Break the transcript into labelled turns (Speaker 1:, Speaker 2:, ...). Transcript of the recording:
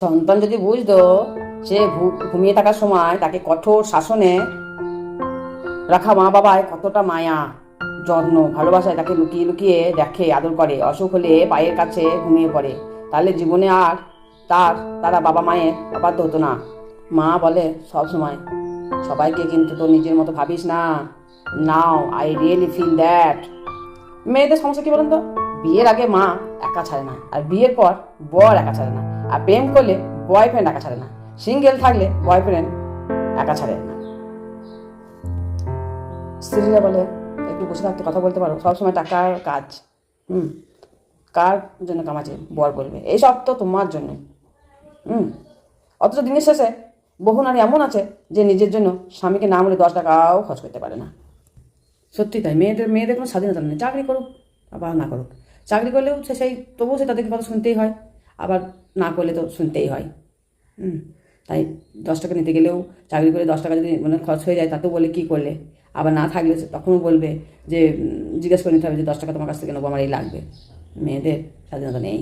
Speaker 1: সন্তান যদি বুঝতো সে ঘুমিয়ে থাকার সময় তাকে কঠোর শাসনে রাখা মা বাবায় কতটা মায়া, যত্ন, ভালোবাসায় তাকে লুকিয়ে লুকিয়ে দেখে, আদর করে, অসুখ হলে পায়ের কাছে ঘুমিয়ে পড়ে, তাহলে জীবনে আর তারা বাবা মায়ের অবাধ্য হতো না। মা বলে সব সময়, সবাইকে কিন্তু তো নিজের মতো ভাবিস না। Now I really feel that. মেয়েদের সমস্যা কি বলেন তো, বিয়ের আগে মা একা ছাড়ে না, আর বিয়ের পর বর একা ছাড়ে না, আর প্রেম করলে বয়ফ্রেন্ড একা ছাড়ে না, সিঙ্গেল থাকলে বয়ফ্রেন্ড একা ছাড়ে না। স্ত্রীরা বলে একটু বসে থাকতে কথা বলতে পারো, সবসময় টাকার কাজ। হুম, কার জন্য কামাচ্ছে বর বলবে, এইসব তো তোমার জন্য। অথচ দিনের শেষে বহু নারী এমন আছে যে নিজের জন্য স্বামীকে না বলে 10 টাকাও খরচ করতে পারে না। সত্যি তাই, মেয়েদের কোনো স্বাধীনতা নেই। চাকরি করুক আবার না করুক, চাকরি করলেও তবুও সে তাদেরকে কথা শুনতেই হয়, আবার না করলে তো শুনতেই হয়। তাই 10 টাকা নিতে গেলেও, চাকরি করে 10 টাকা যদি খরচ হয়ে যায় তাতেও বলে কী করলে, আবার না থাকলে তখনও বলবে যে জিজ্ঞেস করে নিতে হবে যে 10 টাকা তোমার কাছ থেকে নেবো, আমার এই লাগবে। মেয়েদের স্বাধীনতা নেই।